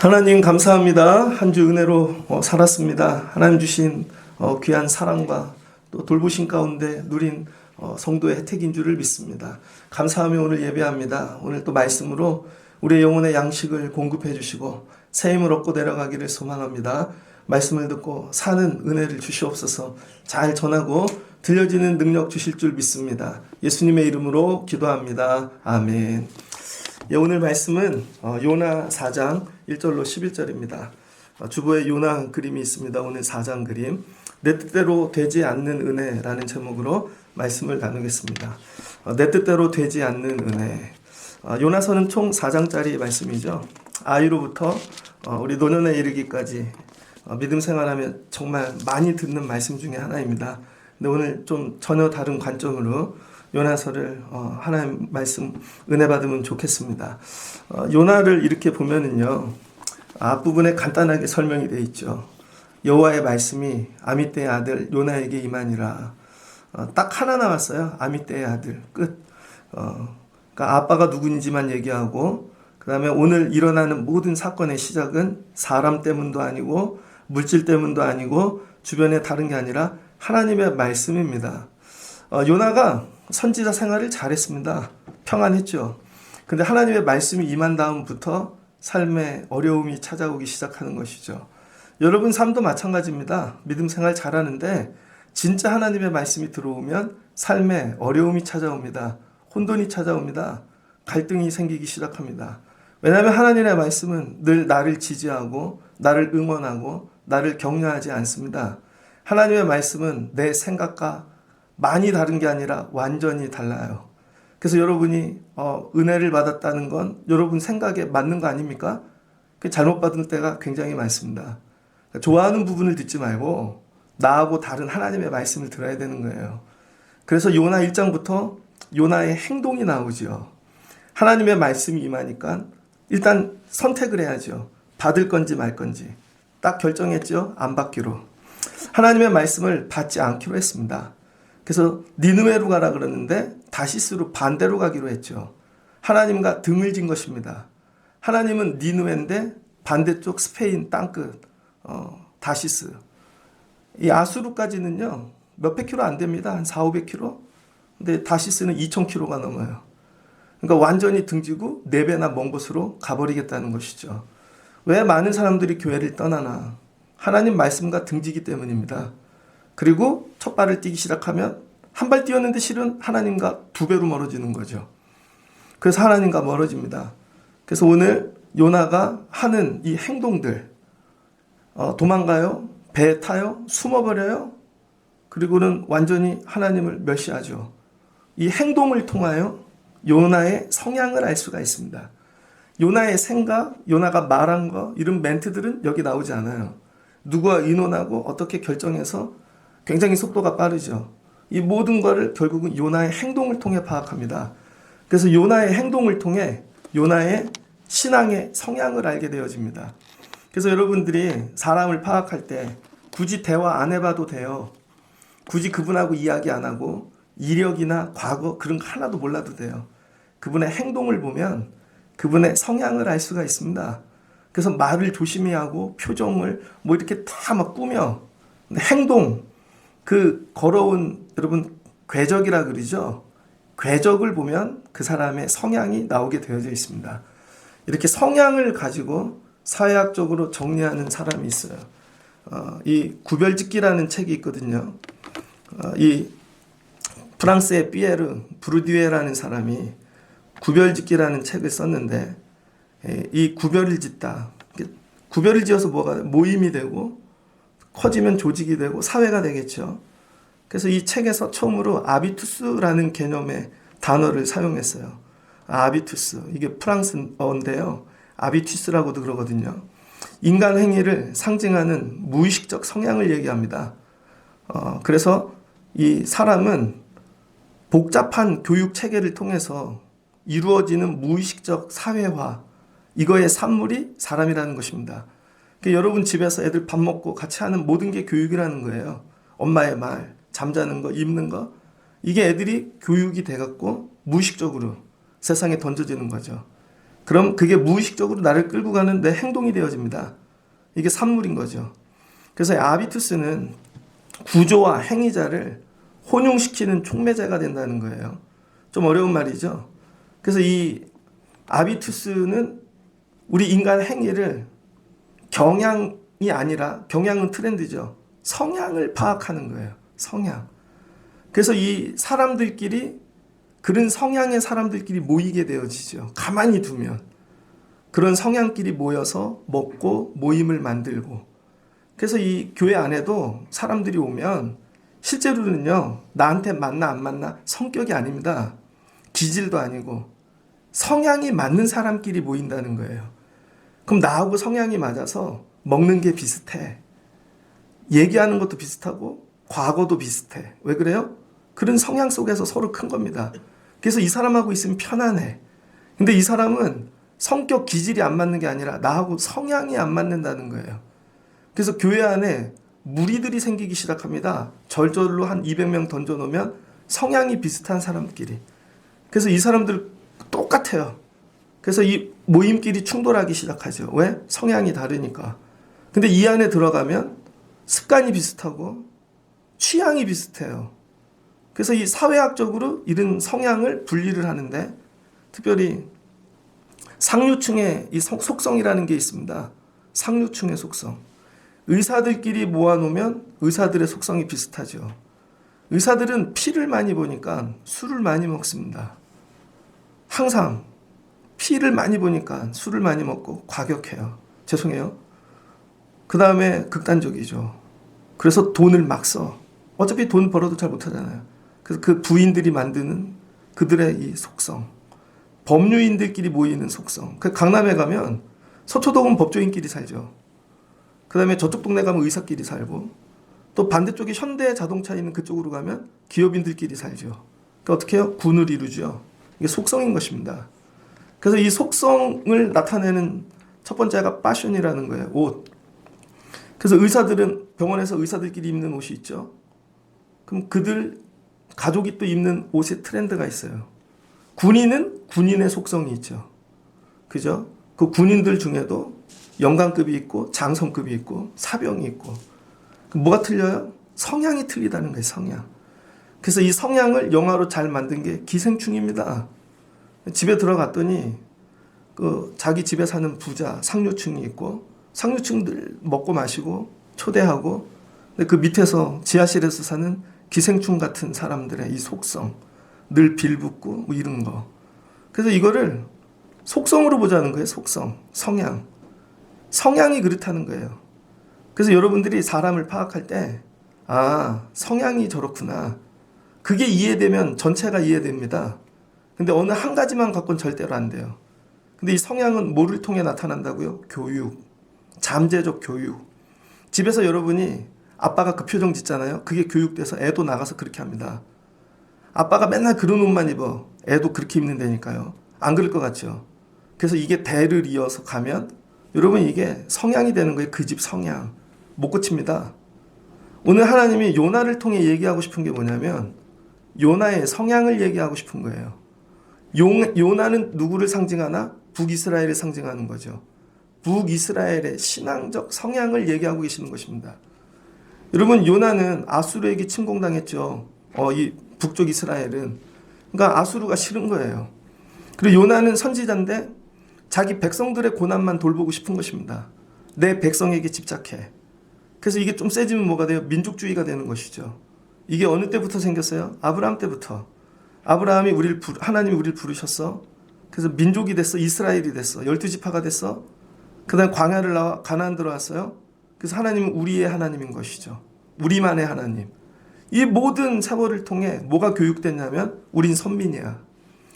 하나님 감사합니다. 한 주 은혜로 살았습니다. 하나님 주신 귀한 사랑과 또 돌보신 가운데 누린 성도의 혜택인 줄을 믿습니다. 감사하며 오늘 예배합니다. 오늘 또 말씀으로 우리의 영혼의 양식을 공급해 주시고 새 힘을 얻고 내려가기를 소망합니다. 말씀을 듣고 사는 은혜를 주시옵소서. 잘 전하고 들려지는 능력 주실 줄 믿습니다. 예수님의 이름으로 기도합니다. 아멘. 오늘 말씀은 요나 4장 1절로 11절입니다. 주보에 요나 그림이 있습니다. 오늘 4장 그림. 내 뜻대로 되지 않는 은혜라는 제목으로 말씀을 나누겠습니다. 내 뜻대로 되지 않는 은혜. 요나서는 총 4장짜리 말씀이죠. 아이로부터 우리 노년에 이르기까지 믿음 생활하면 정말 많이 듣는 말씀 중에 하나입니다. 근데 오늘 좀 전혀 다른 관점으로 요나서를 하나님 말씀 은혜 받으면 좋겠습니다. 요나를 이렇게 보면은요, 앞부분에 간단하게 설명이 되어 있죠. 여호와의 말씀이 아미떼의 아들 요나에게 임하니라. 딱 하나 나왔어요. 아미떼의 아들 끝. 그러니까 아빠가 누구인지만 얘기하고, 그 다음에 오늘 일어나는 모든 사건의 시작은 사람 때문도 아니고 물질 때문도 아니고 주변에 다른 게 아니라 하나님의 말씀입니다. 요나가 선지자 생활을 잘했습니다. 평안했죠. 근데 하나님의 말씀이 임한 다음부터 삶에 어려움이 찾아오기 시작하는 것이죠. 여러분 삶도 마찬가지입니다. 믿음 생활 잘하는데 진짜 하나님의 말씀이 들어오면 삶에 어려움이 찾아옵니다. 혼돈이 찾아옵니다. 갈등이 생기기 시작합니다. 왜냐하면 하나님의 말씀은 늘 나를 지지하고 나를 응원하고 나를 격려하지 않습니다. 하나님의 말씀은 내 생각과 많이 다른 게 아니라 완전히 달라요. 그래서 여러분이 은혜를 받았다는 건 여러분 생각에 맞는 거 아닙니까? 잘못 받은 때가 굉장히 많습니다. 좋아하는 부분을 듣지 말고 나하고 다른 하나님의 말씀을 들어야 되는 거예요. 그래서 요나 1장부터 요나의 행동이 나오죠. 하나님의 말씀이 임하니까 일단 선택을 해야죠. 받을 건지 말 건지. 딱 결정했죠. 안 받기로. 하나님의 말씀을 받지 않기로 했습니다. 그래서 니느웨로 가라 그러는데 다시스로 반대로 가기로 했죠. 하나님과 등을 진 것입니다. 하나님은 니느웨인데 반대쪽 스페인 땅끝 다시스. 이 아수르까지는요 몇백 킬로 안 됩니다. 한 400~500km. 근데 다시스는 2000km가 넘어요. 그러니까 완전히 등지고 4배나 먼 곳으로 가버리겠다는 것이죠. 왜 많은 사람들이 교회를 떠나나? 하나님 말씀과 등지기 때문입니다. 그리고 첫 발을 뛰기 시작하면 한 발 뛰었는데 실은 하나님과 2배로 멀어지는 거죠. 그래서 하나님과 멀어집니다. 그래서 오늘 요나가 하는 이 행동들, 도망가요? 배 타요? 숨어버려요? 그리고는 완전히 하나님을 멸시하죠. 이 행동을 통하여 요나의 성향을 알 수가 있습니다. 요나의 생각, 요나가 말한 거, 이런 멘트들은 여기 나오지 않아요. 누구와 의논하고 어떻게 결정해서 굉장히 속도가 빠르죠. 이 모든 것을 결국은 요나의 행동을 통해 파악합니다. 그래서 요나의 행동을 통해 요나의 신앙의 성향을 알게 되어집니다. 그래서 여러분들이 사람을 파악할 때 굳이 대화 안 해봐도 돼요. 굳이 그분하고 이야기 안 하고 이력이나 과거 그런 거 하나도 몰라도 돼요. 그분의 행동을 보면 그분의 성향을 알 수가 있습니다. 그래서 말을 조심히 하고 표정을 뭐 이렇게 다 막 꾸며, 근데 행동, 그 걸어온 여러분 궤적이라 그러죠. 궤적을 보면 그 사람의 성향이 나오게 되어져 있습니다. 이렇게 성향을 가지고 사회학적으로 정리하는 사람이 있어요. 이 구별짓기라는 책이 있거든요. 이 프랑스의 피에르 브루디에라는 사람이 구별짓기라는 책을 썼는데, 이 구별을 짓다. 구별을 지어서 뭐가 모임이 되고 커지면 조직이 되고 사회가 되겠죠. 그래서 이 책에서 처음으로 아비투스라는 개념의 단어를 사용했어요. 아비투스. 이게 프랑스어인데요. 아비투스라고도 그러거든요. 인간 행위를 상징하는 무의식적 성향을 얘기합니다. 그래서 이 사람은 복잡한 교육 체계를 통해서 이루어지는 무의식적 사회화, 이거의 산물이 사람이라는 것입니다. 그러니까 여러분 집에서 애들 밥 먹고 같이 하는 모든 게 교육이라는 거예요. 엄마의 말, 잠자는 거, 입는 거, 이게 애들이 교육이 돼갖고 무의식적으로 세상에 던져지는 거죠. 그럼 그게 무의식적으로 나를 끌고 가는 내 행동이 되어집니다. 이게 산물인 거죠. 그래서 아비투스는 구조와 행위자를 혼용시키는 촉매제가 된다는 거예요. 좀 어려운 말이죠. 그래서 이 아비투스는 우리 인간 행위를 경향이 아니라, 경향은 트렌드죠. 성향을 파악하는 거예요. 성향. 그래서 이 사람들끼리, 그런 성향의 사람들끼리 모이게 되어지죠. 가만히 두면. 그런 성향끼리 모여서 먹고 모임을 만들고. 그래서 이 교회 안에도 사람들이 오면 실제로는요, 나한테 맞나 안 맞나 성격이 아닙니다. 기질도 아니고 성향이 맞는 사람끼리 모인다는 거예요. 그럼 나하고 성향이 맞아서 먹는 게 비슷해. 얘기하는 것도 비슷하고 과거도 비슷해. 왜 그래요? 그런 성향 속에서 서로 큰 겁니다. 그래서 이 사람하고 있으면 편안해. 근데 이 사람은 성격 기질이 안 맞는 게 아니라 나하고 성향이 안 맞는다는 거예요. 그래서 교회 안에 무리들이 생기기 시작합니다. 절절로 한 200명 던져놓으면 성향이 비슷한 사람끼리. 그래서 이 사람들 똑같아요. 그래서 이 모임끼리 충돌하기 시작하죠. 왜? 성향이 다르니까. 근데 이 안에 들어가면 습관이 비슷하고 취향이 비슷해요. 그래서 이 사회학적으로 이런 성향을 분리를 하는데, 특별히 상류층의 이 속성이라는 게 있습니다. 상류층의 속성. 의사들끼리 모아놓으면 의사들의 속성이 비슷하죠. 의사들은 피를 많이 보니까 술을 많이 먹습니다. 항상 피를 많이 보니까 술을 많이 먹고 과격해요. 죄송해요. 그 다음에 극단적이죠. 그래서 돈을 막 써. 어차피 돈 벌어도 잘 못하잖아요. 그래서 그 부인들이 만드는 그들의 이 속성. 법률인들끼리 모이는 속성. 그 강남에 가면 서초동은 법조인끼리 살죠. 그 다음에 저쪽 동네 가면 의사끼리 살고, 또 반대쪽에 현대 자동차 있는 그쪽으로 가면 기업인들끼리 살죠. 그러니까 어떻게 해요? 군을 이루죠. 이게 속성인 것입니다. 그래서 이 속성을 나타내는 첫 번째가 패션이라는 거예요. 옷. 그래서 의사들은 병원에서 의사들끼리 입는 옷이 있죠. 그럼 그들 가족이 또 입는 옷의 트렌드가 있어요. 군인은 군인의 속성이 있죠. 그죠? 그 군인들 중에도 영관급이 있고 장성급이 있고 사병이 있고. 뭐가 틀려요? 성향이 틀리다는 거예요. 성향. 그래서 이 성향을 영화로 잘 만든 게 기생충입니다. 집에 들어갔더니 그 자기 집에 사는 부자 상류층이 있고, 상류층들 먹고 마시고 초대하고, 근데 그 밑에서 지하실에서 사는 기생충 같은 사람들의 이 속성, 늘 빌붙고 뭐 이런 거. 그래서 이거를 속성으로 보자는 거예요. 속성, 성향. 성향이 그렇다는 거예요. 그래서 여러분들이 사람을 파악할 때, 아, 성향이 저렇구나. 그게 이해되면 전체가 이해됩니다. 근데 어느 한 가지만 갖고는 절대로 안 돼요. 근데 이 성향은 뭐를 통해 나타난다고요? 교육. 잠재적 교육. 집에서 여러분이 아빠가 그 표정 짓잖아요. 그게 교육돼서 애도 나가서 그렇게 합니다. 아빠가 맨날 그런 옷만 입어. 애도 그렇게 입는다니까요. 안 그럴 것 같죠? 그래서 이게 대를 이어서 가면 여러분 이게 성향이 되는 거예요. 그 집 성향. 못 고칩니다. 오늘 하나님이 요나를 통해 얘기하고 싶은 게 뭐냐면 요나의 성향을 얘기하고 싶은 거예요. 요나는 누구를 상징하나? 북이스라엘을 상징하는 거죠. 북이스라엘의 신앙적 성향을 얘기하고 계시는 것입니다. 여러분 요나는 아수르에게 침공당했죠. 이 북쪽 이스라엘은. 그러니까 아수르가 싫은 거예요. 그리고 요나는 선지자인데 자기 백성들의 고난만 돌보고 싶은 것입니다. 내 백성에게 집착해. 그래서 이게 좀 세지면 뭐가 돼요? 민족주의가 되는 것이죠. 이게 어느 때부터 생겼어요? 아브라함 때부터. 아브라함이 하나님이 우리를 부르셨어. 그래서 민족이 됐어. 이스라엘이 됐어. 12지파가 됐어. 그 다음 광야를 나와 가나안 들어왔어요. 그래서 하나님은 우리의 하나님인 것이죠. 우리만의 하나님. 이 모든 세월을 통해 뭐가 교육됐냐면 우린 선민이야.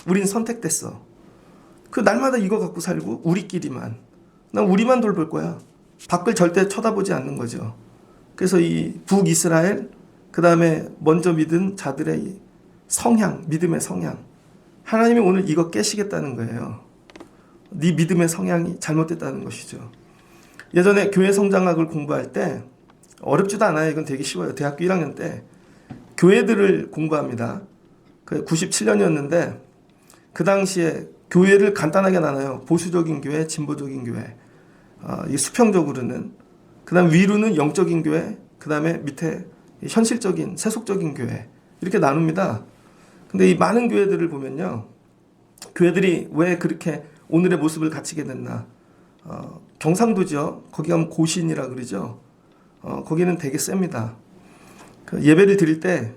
우린 선택됐어. 그 날마다 이거 갖고 살고 우리끼리만. 난 우리만 돌볼 거야. 밖을 절대 쳐다보지 않는 거죠. 그래서 이 북이스라엘, 그 다음에 먼저 믿은 자들의 이 성향, 믿음의 성향. 하나님이 오늘 이거 깨시겠다는 거예요. 네 믿음의 성향이 잘못됐다는 것이죠. 예전에 교회 성장학을 공부할 때 어렵지도 않아요. 이건 되게 쉬워요. 대학교 1학년 때 교회들을 공부합니다. 97년이었는데 그 당시에 교회를 간단하게 나눠요. 보수적인 교회, 진보적인 교회. 이 수평적으로는. 그 다음 위로는 영적인 교회, 그 다음에 밑에 현실적인, 세속적인 교회. 이렇게 나눕니다. 근데 이 많은 교회들을 보면요. 교회들이 왜 그렇게 오늘의 모습을 갖추게 됐나. 경상도죠. 거기 가면 고신이라 그러죠. 거기는 되게 셉니다. 그 예배를 드릴 때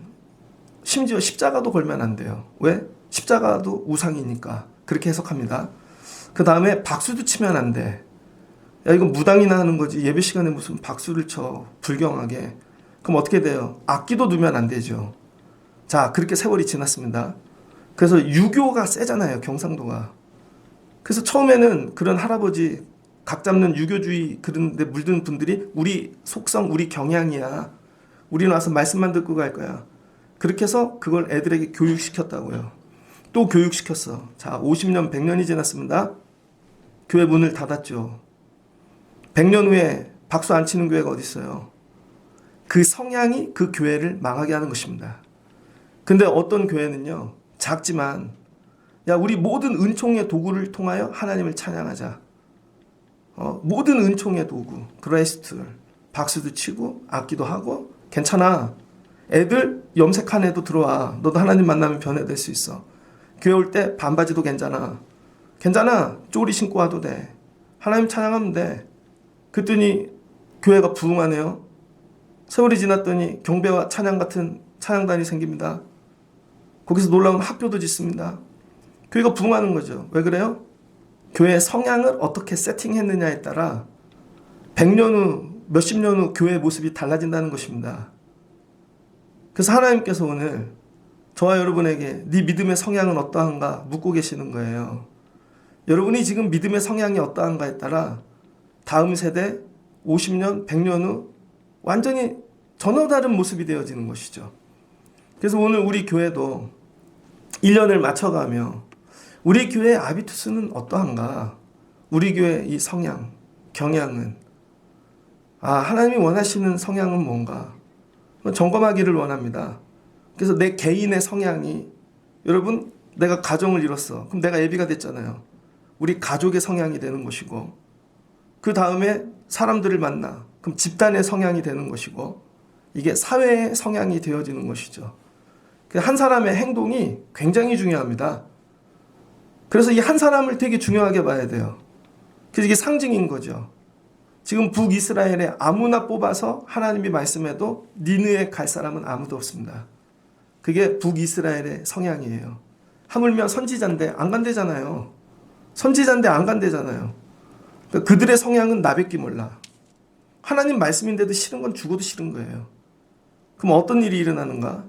심지어 십자가도 걸면 안 돼요. 왜? 십자가도 우상이니까. 그렇게 해석합니다. 그 다음에 박수도 치면 안 돼. 야, 이거 무당이나 하는 거지. 예배 시간에 무슨 박수를 쳐. 불경하게. 그럼 어떻게 돼요? 악기도 두면 안 되죠. 자, 그렇게 세월이 지났습니다. 그래서 유교가 세잖아요. 경상도가. 그래서 처음에는 그런 할아버지 각 잡는 유교주의 그런 데 물든 분들이 우리 속성, 우리 경향이야. 우리는 와서 말씀만 듣고 갈 거야. 그렇게 해서 그걸 애들에게 교육시켰다고요. 또 교육시켰어. 자, 50년, 100년이 지났습니다. 교회 문을 닫았죠. 100년 후에 박수 안 치는 교회가 어디 있어요? 그 성향이 그 교회를 망하게 하는 것입니다. 근데 어떤 교회는요, 작지만, 야, 우리 모든 은총의 도구를 통하여 하나님을 찬양하자. 모든 은총의 도구, 그레이스툴, 박수도 치고, 악기도 하고, 괜찮아. 애들 염색한 애도 들어와. 너도 하나님 만나면 변해될 수 있어. 교회 올 때 반바지도 괜찮아. 괜찮아. 쪼리 신고 와도 돼. 하나님 찬양하면 돼. 그랬더니 교회가 부흥하네요. 세월이 지났더니 경배와 찬양 같은 찬양단이 생깁니다. 거기서 놀라운 학교도 짓습니다. 교회가 부흥하는 거죠. 왜 그래요? 교회의 성향을 어떻게 세팅했느냐에 따라 100년 후, 몇십 년 후 교회의 모습이 달라진다는 것입니다. 그래서 하나님께서 오늘 저와 여러분에게 네 믿음의 성향은 어떠한가 묻고 계시는 거예요. 여러분이 지금 믿음의 성향이 어떠한가에 따라 다음 세대 50년, 100년 후 완전히 전혀 다른 모습이 되어지는 것이죠. 그래서 오늘 우리 교회도 1년을 맞춰가며 우리 교회의 아비투스는 어떠한가? 우리 교회의 이 성향, 경향은 하나님이 원하시는 성향은 뭔가? 점검하기를 원합니다. 그래서 내 개인의 성향이 여러분 내가 가정을 이뤘어. 그럼 내가 애비가 됐잖아요. 우리 가족의 성향이 되는 것이고 그 다음에 사람들을 만나. 그럼 집단의 성향이 되는 것이고 이게 사회의 성향이 되어지는 것이죠. 한 사람의 행동이 굉장히 중요합니다. 그래서 이 한 사람을 되게 중요하게 봐야 돼요. 그래서 이게 상징인 거죠. 지금 북이스라엘에 아무나 뽑아서 하나님이 말씀해도 니느에 갈 사람은 아무도 없습니다. 그게 북이스라엘의 성향이에요. 하물며 선지자인데 안 간대잖아요. 선지자인데 안 간대잖아요. 그러니까 그들의 성향은 나밖에 몰라. 하나님 말씀인데도 싫은 건 죽어도 싫은 거예요. 그럼 어떤 일이 일어나는가?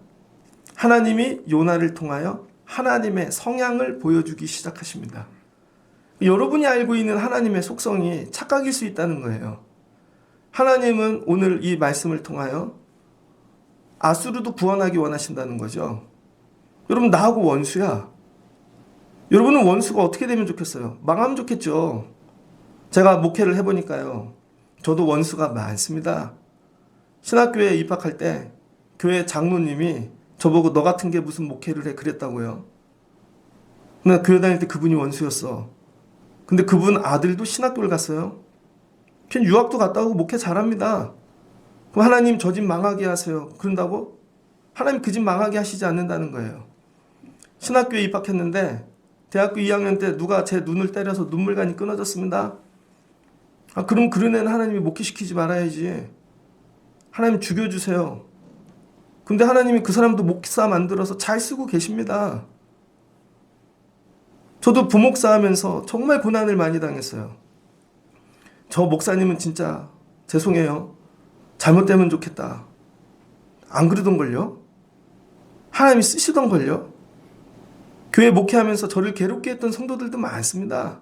하나님이 요나를 통하여 하나님의 성향을 보여주기 시작하십니다. 여러분이 알고 있는 하나님의 속성이 착각일 수 있다는 거예요. 하나님은 오늘 이 말씀을 통하여 아수르도 구원하기 원하신다는 거죠. 여러분 나하고 원수야. 여러분은 원수가 어떻게 되면 좋겠어요? 망하면 좋겠죠. 제가 목회를 해보니까요. 저도 원수가 많습니다. 신학교에 입학할 때 교회 장로님이 저보고 너 같은 게 무슨 목회를 해 그랬다고요. 나 교회 다닐 때 그분이 원수였어. 근데 그분 아들도 신학교를 갔어요. 걔 유학도 갔다 오고 목회 잘합니다. 그럼 하나님 저 집 망하게 하세요. 그런다고? 하나님 그 집 망하게 하시지 않는다는 거예요. 신학교에 입학했는데 대학교 2학년 때 누가 제 눈을 때려서 눈물관이 끊어졌습니다. 그럼 그런 애는 하나님이 목회시키지 말아야지. 하나님 죽여주세요. 근데 하나님이 그 사람도 목사 만들어서 잘 쓰고 계십니다. 저도 부목사 하면서 정말 고난을 많이 당했어요. 저 목사님은 진짜 죄송해요. 잘못되면 좋겠다. 안 그러던걸요? 하나님이 쓰시던걸요? 교회 목회하면서 저를 괴롭게 했던 성도들도 많습니다.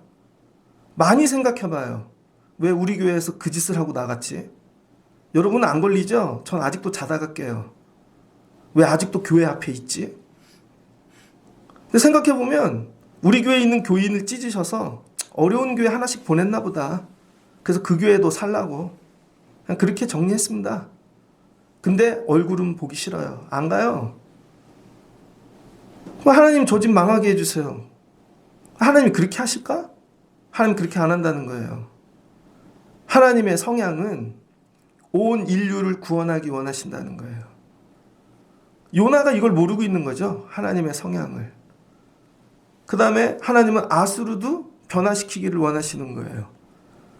많이 생각해봐요. 왜 우리 교회에서 그 짓을 하고 나갔지? 여러분은 안 걸리죠? 전 아직도 자다가 깨요. 왜 아직도 교회 앞에 있지? 근데 생각해보면 우리 교회에 있는 교인을 찢으셔서 어려운 교회 하나씩 보냈나 보다. 그래서 그 교회도 살라고 그냥 그렇게 정리했습니다. 근데 얼굴은 보기 싫어요. 안 가요. 그럼 하나님 저 집 망하게 해주세요. 하나님이 그렇게 하실까? 하나님 그렇게 안 한다는 거예요. 하나님의 성향은 온 인류를 구원하기 원하신다는 거예요. 요나가 이걸 모르고 있는 거죠. 하나님의 성향을. 그 다음에 하나님은 아수르도 변화시키기를 원하시는 거예요.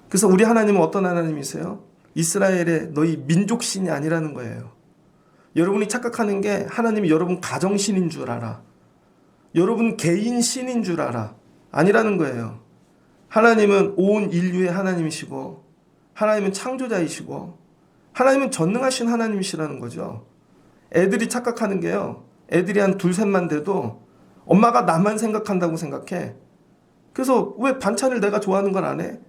그래서 우리 하나님은 어떤 하나님이세요? 이스라엘의 너희 민족신이 아니라는 거예요. 여러분이 착각하는 게 하나님이 여러분 가정신인 줄 알아. 여러분 개인신인 줄 알아. 아니라는 거예요. 하나님은 온 인류의 하나님이시고, 하나님은 창조자이시고, 하나님은 전능하신 하나님이시라는 거죠. 애들이 착각하는 게요, 애들이 한 둘셋만 돼도 엄마가 나만 생각한다고 생각해. 그래서 왜 반찬을 내가 좋아하는 걸 안 해?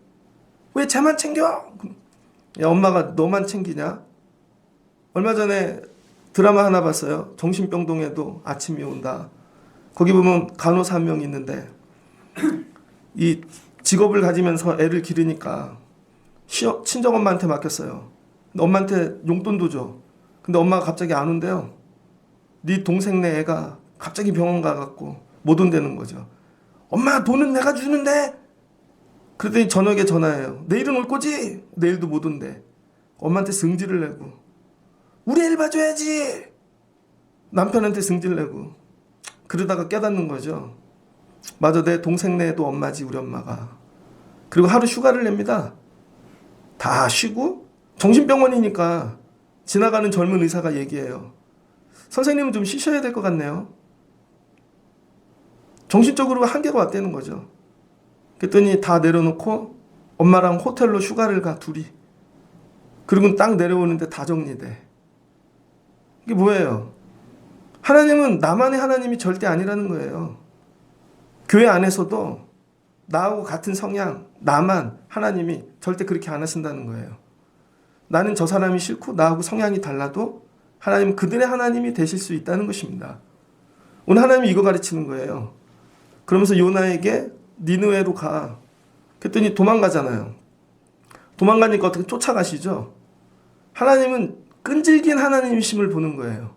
왜 쟤만 챙겨? 야, 엄마가 너만 챙기냐? 얼마 전에 드라마 하나 봤어요. 정신병동에도 아침이 온다. 거기 보면 간호사 한 명 있는데 이 직업을 가지면서 애를 기르니까 친정엄마한테 맡겼어요. 근데 엄마한테 용돈도 줘. 근데 엄마가 갑자기 안 온대요. 네 동생네 애가 갑자기 병원 가갖고 못 온다는 거죠. 엄마, 돈은 내가 주는데. 그랬더니 저녁에 전화해요. 내일은 올 거지? 내일도 못 온대. 엄마한테 승질을 내고, 우리 애를 봐줘야지. 남편한테 승질 내고. 그러다가 깨닫는 거죠. 맞아, 내 동생네도 엄마지, 우리 엄마가. 그리고 하루 휴가를 냅니다. 다 쉬고 정신병원이니까 지나가는 젊은 의사가 얘기해요. 선생님은 좀 쉬셔야 될 것 같네요. 정신적으로 한계가 왔다는 거죠. 그랬더니 다 내려놓고 엄마랑 호텔로 휴가를 가, 둘이. 그리고 딱 내려오는데 다 정리돼. 이게 뭐예요? 하나님은 나만의 하나님이 절대 아니라는 거예요. 교회 안에서도 나하고 같은 성향, 나만 하나님이 절대 그렇게 안 하신다는 거예요. 나는 저 사람이 싫고 나하고 성향이 달라도 하나님은 그들의 하나님이 되실 수 있다는 것입니다. 오늘 하나님이 이거 가르치는 거예요. 그러면서 요나에게 니느웨로 가. 그랬더니 도망가잖아요. 도망가니까 어떻게 쫓아가시죠? 하나님은 끈질긴 하나님이심을 보는 거예요.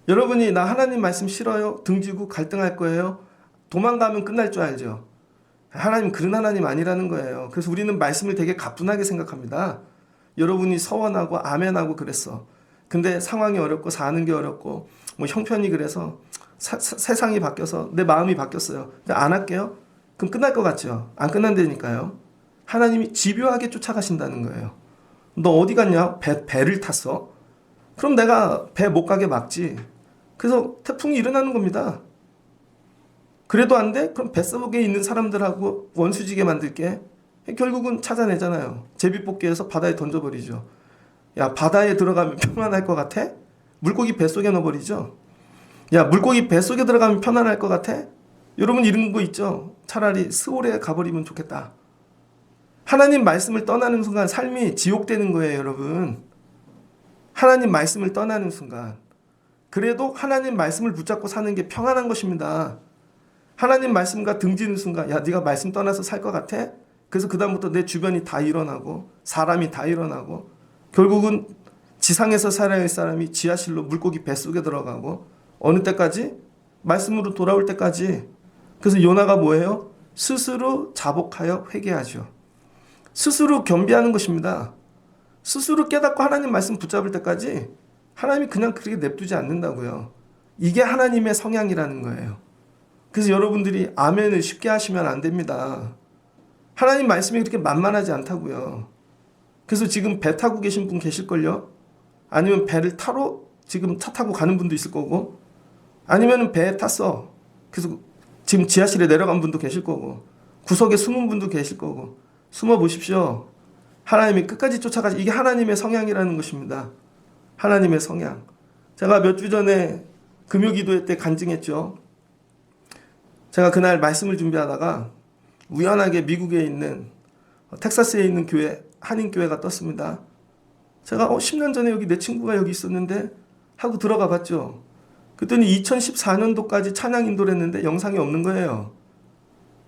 여러분이 나 하나님 말씀 싫어요? 등지고 갈등할 거예요? 도망가면 끝날 줄 알죠? 하나님 그런 하나님 아니라는 거예요. 그래서 우리는 말씀을 되게 가뿐하게 생각합니다. 여러분이 서원하고 아멘하고 그랬어. 근데 상황이 어렵고 사는 게 어렵고 뭐 형편이 그래서 세상이 바뀌어서 내 마음이 바뀌었어요. 안 할게요. 그럼 끝날 것 같죠? 안 끝난다니까요. 하나님이 집요하게 쫓아가신다는 거예요. 너 어디 갔냐? 배를 탔어? 그럼 내가 배 못 가게 막지. 그래서 태풍이 일어나는 겁니다. 그래도 안 돼? 그럼 뱃속에 있는 사람들하고 원수지게 만들게. 결국은 찾아내잖아요. 제비뽑기해서 바다에 던져버리죠. 야, 바다에 들어가면 편안할 것 같아? 물고기 뱃속에 넣어버리죠. 야, 물고기 뱃속에 들어가면 편안할 것 같아? 여러분 이런 거 있죠? 차라리 스올에 가버리면 좋겠다. 하나님 말씀을 떠나는 순간 삶이 지옥되는 거예요, 여러분. 하나님 말씀을 떠나는 순간. 그래도 하나님 말씀을 붙잡고 사는 게 평안한 것입니다. 하나님 말씀과 등지는 순간, 야, 네가 말씀 떠나서 살 것 같아? 그래서 그다음부터 내 주변이 다 일어나고 사람이 다 일어나고 결국은 지상에서 살아야 할 사람이 지하실로 물고기 뱃속에 들어가고 어느 때까지? 말씀으로 돌아올 때까지. 그래서 요나가 뭐예요? 스스로 자복하여 회개하죠. 스스로 겸비하는 것입니다. 스스로 깨닫고 하나님 말씀 붙잡을 때까지 하나님이 그냥 그렇게 냅두지 않는다고요. 이게 하나님의 성향이라는 거예요. 그래서 여러분들이 아멘을 쉽게 하시면 안 됩니다. 하나님 말씀이 그렇게 만만하지 않다고요. 그래서 지금 배 타고 계신 분 계실걸요? 아니면 배를 타러 지금 차 타고 가는 분도 있을 거고, 아니면 배에 탔어. 그래서 지금 지하실에 내려간 분도 계실 거고, 구석에 숨은 분도 계실 거고, 숨어 보십시오. 하나님이 끝까지 쫓아가시. 이게 하나님의 성향이라는 것입니다. 하나님의 성향. 제가 몇 주 전에 금요기도회 때 간증했죠. 제가 그날 말씀을 준비하다가 우연하게 미국에 있는 텍사스에 있는 교회, 한인교회가 떴습니다. 제가 10년 전에 여기 내 친구가 여기 있었는데 하고 들어가 봤죠. 그랬더니 2014년도까지 찬양 인도를 했는데 영상이 없는 거예요.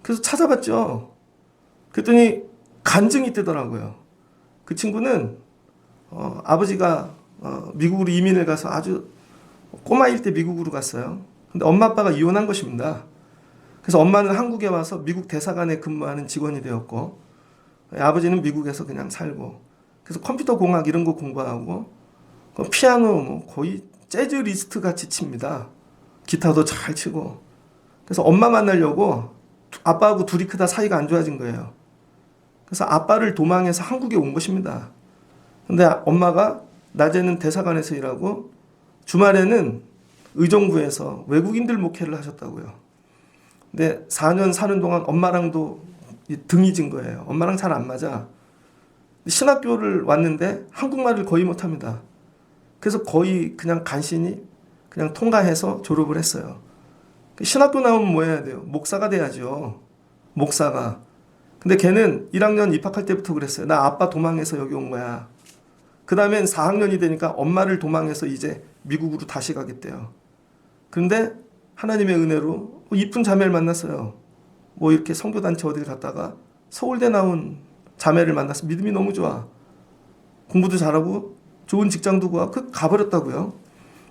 그래서 찾아봤죠. 그랬더니 간증이 뜨더라고요. 그 친구는 아버지가 미국으로 이민을 가서 아주 꼬마일 때 미국으로 갔어요. 근데 엄마 아빠가 이혼한 것입니다. 그래서 엄마는 한국에 와서 미국 대사관에 근무하는 직원이 되었고, 아버지는 미국에서 그냥 살고, 그래서 컴퓨터 공학 이런 거 공부하고, 피아노 뭐 거의 재즈 리스트 같이 칩니다. 기타도 잘 치고. 그래서 엄마 만나려고 아빠하고 둘이 크다 사이가 안 좋아진 거예요. 그래서 아빠를 도망해서 한국에 온 것입니다. 근데 엄마가 낮에는 대사관에서 일하고 주말에는 의정부에서 외국인들 목회를 하셨다고요. 근데 4년 사는 동안 엄마랑도 등이 진 거예요. 엄마랑 잘 안 맞아. 신학교를 왔는데 한국말을 거의 못합니다. 그래서 거의 그냥 간신히 그냥 통과해서 졸업을 했어요. 신학교 나오면 뭐 해야 돼요? 목사가 돼야죠. 목사가. 근데 걔는 1학년 입학할 때부터 그랬어요. 나 아빠 도망해서 여기 온 거야. 그 다음엔 4학년이 되니까 엄마를 도망해서 이제 미국으로 다시 가겠대요. 그런데 하나님의 은혜로 이쁜 자매를 만났어요. 뭐 이렇게 선교단체 어딜 갔다가 서울대 나온 자매를 만나서 믿음이 너무 좋아. 공부도 잘하고 좋은 직장도 구하고 가버렸다고요.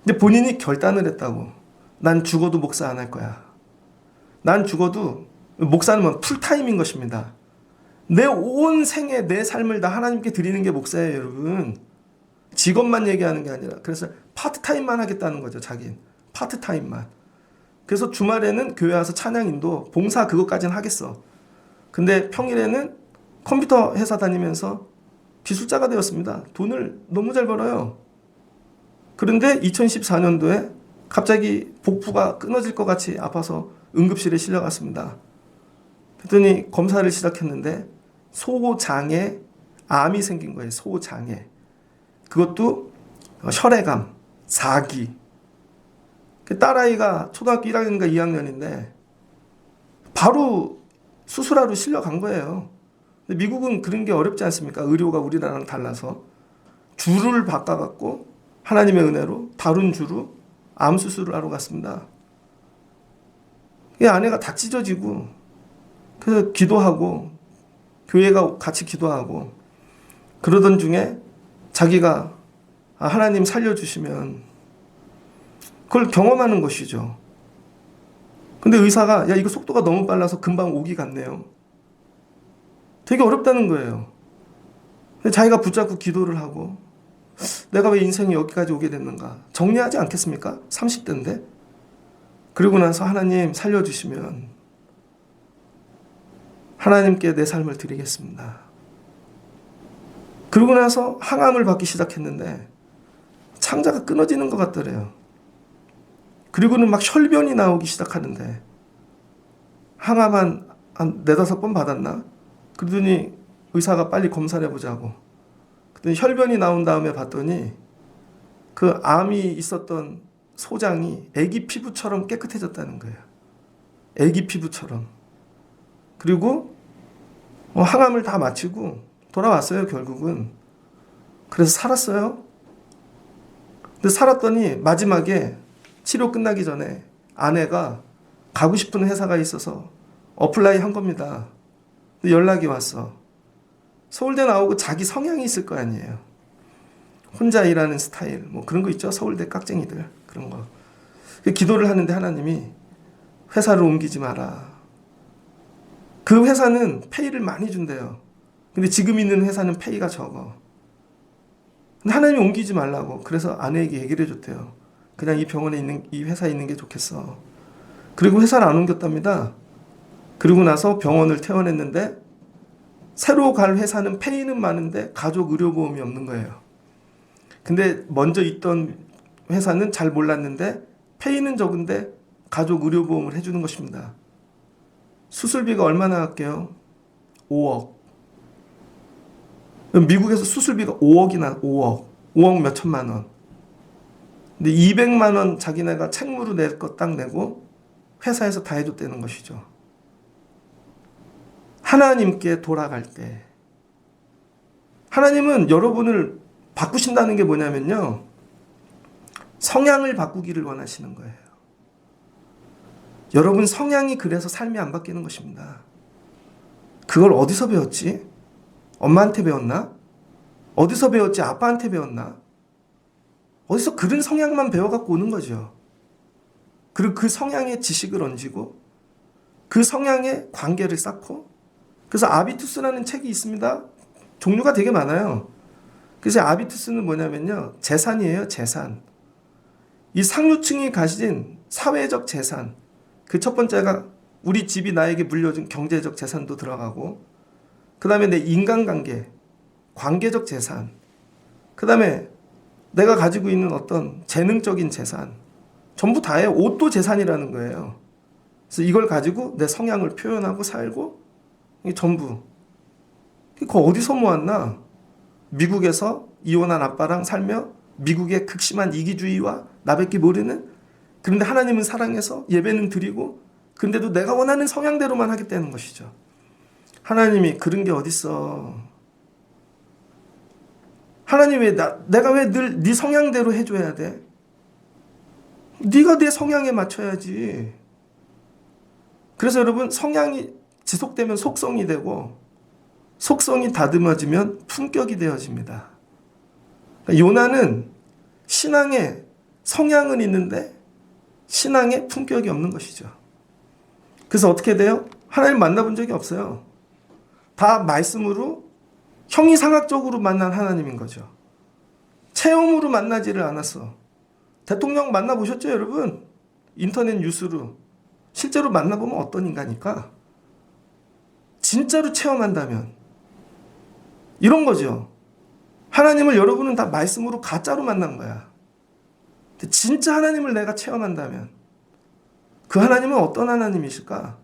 근데 본인이 결단을 했다고. 난 죽어도 목사 안 할 거야. 난 죽어도 목사는 뭐 풀타임인 것입니다. 내 온 생에 내 삶을 다 하나님께 드리는 게 목사예요, 여러분. 직업만 얘기하는 게 아니라. 그래서 파트타임만 하겠다는 거죠, 자기는. 파트타임만. 그래서 주말에는 교회 와서 찬양인도 봉사 그것까지는 하겠어. 근데 평일에는 컴퓨터 회사 다니면서 기술자가 되었습니다. 돈을 너무 잘 벌어요. 그런데 2014년도에 갑자기 복부가 끊어질 것 같이 아파서 응급실에 실려갔습니다. 그랬더니 검사를 시작했는데 소장에 암이 생긴 거예요. 소장에. 그것도 혈액암, 4기. 딸아이가 초등학교 1학년인가 2학년인데 바로 수술하러 실려간 거예요. 근데 미국은 그런 게 어렵지 않습니까? 의료가 우리나라랑 달라서. 주를 바꿔갖고 하나님의 은혜로 다른 주로 암 수술을 하러 갔습니다. 이 아내가 다 찢어지고 그래서 기도하고 교회가 같이 기도하고 그러던 중에 자기가 하나님 살려주시면 그걸 경험하는 것이죠. 근데 의사가 야 이거 속도가 너무 빨라서 금방 오기 같네요. 되게 어렵다는 거예요. 근데 자기가 붙잡고 기도를 하고 내가 왜 인생이 여기까지 오게 됐는가 정리하지 않겠습니까? 30대인데. 그리고 나서 하나님 살려주시면 하나님께 내 삶을 드리겠습니다. 그러고 나서 항암을 받기 시작했는데 창자가 끊어지는 것 같더래요. 그리고는 막 혈변이 나오기 시작하는데 항암 한 4-5번 받았나? 그러더니 의사가 빨리 검사를 해보자고. 그랬더니 혈변이 나온 다음에 봤더니 그 암이 있었던 소장이 애기 피부처럼 깨끗해졌다는 거예요. 애기 피부처럼. 그리고 항암을 다 마치고 돌아왔어요, 결국은. 그래서 살았어요. 근데 살았더니 마지막에 치료 끝나기 전에 아내가 가고 싶은 회사가 있어서 어플라이 한 겁니다. 근데 연락이 왔어. 서울대 나오고 자기 성향이 있을 거 아니에요. 혼자 일하는 스타일, 뭐 그런 거 있죠. 서울대 깍쟁이들. 그런 거. 기도를 하는데 하나님이 회사를 옮기지 마라. 그 회사는 페이를 많이 준대요. 근데 지금 있는 회사는 페이가 적어. 근데 하나님이 옮기지 말라고. 그래서 아내에게 얘기를 해줬대요. 그냥 이 병원에 있는, 이 회사에 있는 게 좋겠어. 그리고 회사를 안 옮겼답니다. 그리고 나서 병원을 퇴원했는데 새로 갈 회사는 페이는 많은데 가족 의료보험이 없는 거예요. 근데 먼저 있던 회사는 잘 몰랐는데 페이는 적은데 가족 의료보험을 해주는 것입니다. 수술비가 얼마나 할게요? 5억. 미국에서 수술비가 5억이나 5억 몇 천만 원. 근데 200만 원 자기네가 책무로 낼 거 딱 내고 회사에서 다 해줬다는 것이죠. 하나님께 돌아갈 때 하나님은 여러분을 바꾸신다는 게 뭐냐면요. 성향을 바꾸기를 원하시는 거예요. 여러분 성향이 그래서 삶이 안 바뀌는 것입니다. 그걸 어디서 배웠지? 엄마한테 배웠나? 어디서 배웠지? 아빠한테 배웠나? 어디서 그런 성향만 배워갖고 오는 거죠. 그리고 그 성향의 지식을 얹고 그 성향의 관계를 쌓고, 그래서 아비투스라는 책이 있습니다. 종류가 되게 많아요. 그래서 아비투스는 뭐냐면요, 재산이에요. 재산. 이 상류층이 가진 사회적 재산. 그 첫 번째가 우리 집이 나에게 물려준 경제적 재산도 들어가고, 그 다음에 내 인간관계, 관계적 재산, 그 다음에 내가 가지고 있는 어떤 재능적인 재산, 전부 다예요. 옷도 재산이라는 거예요. 그래서 이걸 가지고 내 성향을 표현하고 살고, 이게 전부. 그거 어디서 모았나? 미국에서 이혼한 아빠랑 살며 미국의 극심한 이기주의와 나밖에 모르는, 그런데 하나님은 사랑해서 예배는 드리고, 근데도 내가 원하는 성향대로만 하겠다는 것이죠. 하나님이 그런 게 어딨어. 하나님 내가 왜 늘 네 성향대로 해줘야 돼? 네가 내 성향에 맞춰야지. 그래서 여러분, 성향이 지속되면 속성이 되고, 속성이 다듬어지면 품격이 되어집니다. 그러니까 요나는 신앙에 성향은 있는데 신앙에 품격이 없는 것이죠. 그래서 어떻게 돼요? 하나님 만나본 적이 없어요. 다 말씀으로 형이상학적으로 만난 하나님인 거죠. 체험으로 만나지를 않았어. 대통령 만나보셨죠, 여러분? 인터넷 뉴스로. 실제로 만나보면 어떤 인간일까? 진짜로 체험한다면 이런 거죠. 하나님을 여러분은 다 말씀으로 가짜로 만난 거야. 근데 진짜 하나님을 내가 체험한다면 그 하나님은 어떤 하나님이실까?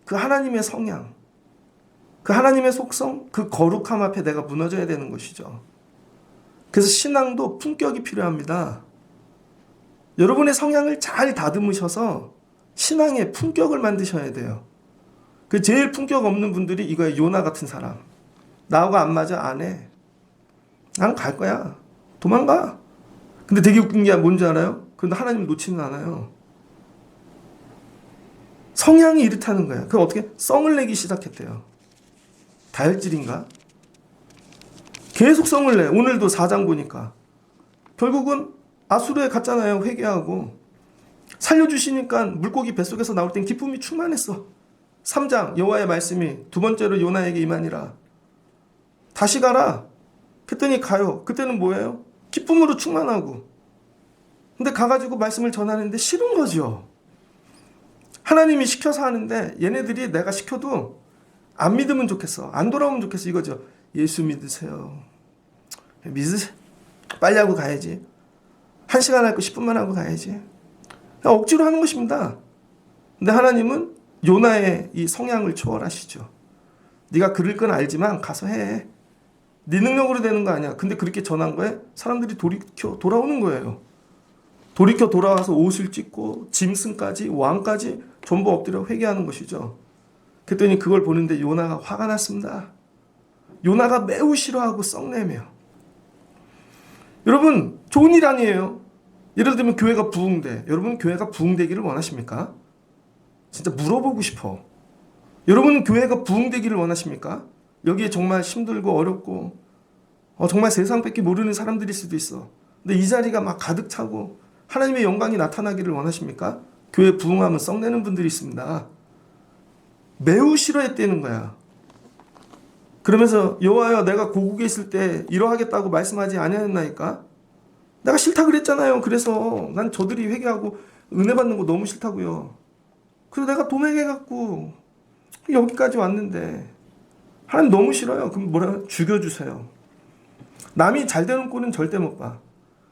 그 하나님의 성향, 그 하나님의 속성, 그 거룩함 앞에 내가 무너져야 되는 것이죠. 그래서 신앙도 품격이 필요합니다. 여러분의 성향을 잘 다듬으셔서 신앙의 품격을 만드셔야 돼요. 그 제일 품격 없는 분들이 이거예요. 요나 같은 사람. 나하고 안 맞아, 안 해. 난 갈 거야. 도망가. 근데 되게 웃긴 게 뭔지 알아요? 그런데 하나님을 놓지는 않아요. 성향이 이렇다는 거예요. 그럼 어떻게? 성을 내기 시작했대요. 다혈질인가? 계속 성을 내. 오늘도 4장 보니까. 결국은 아수르에 갔잖아요. 회개하고. 살려주시니까 물고기 뱃속에서 나올 땐 기쁨이 충만했어. 3장 여호와의 말씀이 두 번째로 요나에게 임하니라. 다시 가라. 그랬더니 가요. 그때는 뭐예요? 기쁨으로 충만하고. 근데 가가지고 말씀을 전하는데 싫은 거죠. 하나님이 시켜서 하는데 얘네들이 내가 시켜도 안 믿으면 좋겠어. 안 돌아오면 좋겠어. 이거죠. 예수 믿으세요. 믿으세요. 빨리 하고 가야지. 1시간 할 거 10분만 하고 가야지. 그냥 억지로 하는 것입니다. 근데 하나님은 요나의 이 성향을 초월하시죠. 네가 그럴 건 알지만 가서 해. 네 능력으로 되는 거 아니야. 근데 그렇게 전한 거에 사람들이 돌이켜 돌아오는 거예요. 돌이켜 돌아와서 옷을 찢고 짐승까지 왕까지 전부 엎드려 회개하는 것이죠. 그랬더니 그걸 보는데 요나가 화가 났습니다. 요나가 매우 싫어하고 썩내며. 여러분, 좋은 일 아니에요. 예를 들면 교회가 부흥돼. 여러분 교회가 부흥되기를 원하십니까? 진짜 물어보고 싶어. 여러분 교회가 부흥되기를 원하십니까? 여기에 정말 힘들고 어렵고 정말 세상 밖에 모르는 사람들일 수도 있어. 근데 이 자리가 막 가득 차고 하나님의 영광이 나타나기를 원하십니까? 교회 부흥하면 썩내는 분들이 있습니다. 매우 싫어했다는 거야. 그러면서 여호와여, 내가 고국에 있을 때 이러하겠다고 말씀하지 아니했나이까? 내가 싫다 그랬잖아요. 그래서 난 저들이 회개하고 은혜 받는 거 너무 싫다고요. 그래서 내가 도매해갖고 여기까지 왔는데 하나님 너무 싫어요. 그럼 뭐라? 죽여주세요. 남이 잘 되는 꼴은 절대 못 봐.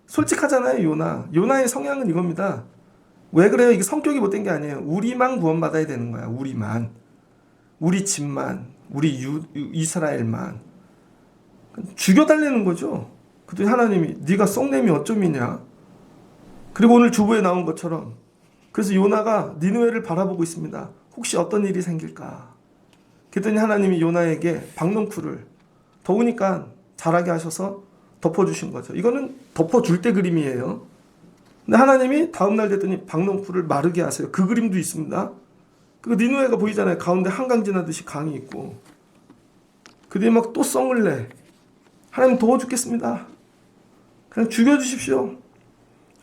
솔직하잖아요. 요나의 성향은 이겁니다. 왜 그래요? 이게 성격이 못된 게 아니에요. 우리만 구원받아야 되는 거야. 우리만. 우리 집만. 우리 이스라엘만. 죽여달라는 거죠. 그랬더니 하나님이 네가 썩냄이 어쩜이냐. 그리고 오늘 주보에 나온 것처럼 그래서 요나가 니느웨를 바라보고 있습니다. 혹시 어떤 일이 생길까. 그랬더니 하나님이 요나에게 박넝쿨을 더우니까 자라게 하셔서 덮어주신 거죠. 이거는 덮어줄 때 그림이에요. 근데 하나님이 다음날 됐더니 박넝쿨을 마르게 하세요. 그 그림도 있습니다. 그 니느웨가 보이잖아요. 가운데 한강 지나듯이 강이 있고. 그들이 막 또 썽을 내. 하나님 더워 죽겠습니다. 그냥 죽여주십시오.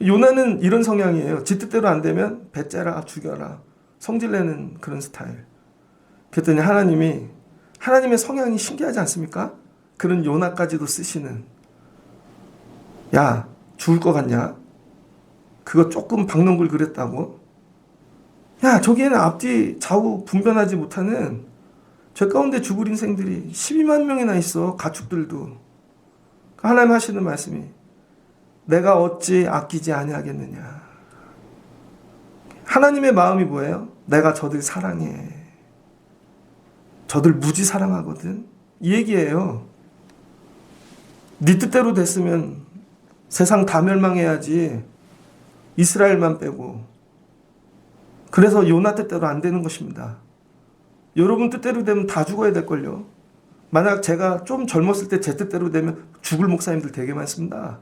요나는 이런 성향이에요. 지 뜻대로 안 되면 배째라 죽여라. 성질내는 그런 스타일. 그랬더니 하나님의 성향이 신기하지 않습니까? 그런 요나까지도 쓰시는. 야, 죽을 것 같냐? 그거 조금 박는 걸 그랬다고? 야, 저기에는 앞뒤 좌우 분별하지 못하는 죄 가운데 죽을 인생들이 12만 명이나 있어. 가축들도. 하나님 하시는 말씀이 내가 어찌 아끼지 아니하겠느냐. 하나님의 마음이 뭐예요? 내가 저들 사랑해. 저들 무지 사랑하거든. 이 얘기예요. 네 뜻대로 됐으면 세상 다 멸망해야지. 이스라엘만 빼고. 그래서 요나 뜻대로 안 되는 것입니다. 여러분 뜻대로 되면 다 죽어야 될걸요. 만약 제가 좀 젊었을 때 제 뜻대로 되면 죽을 목사님들 되게 많습니다.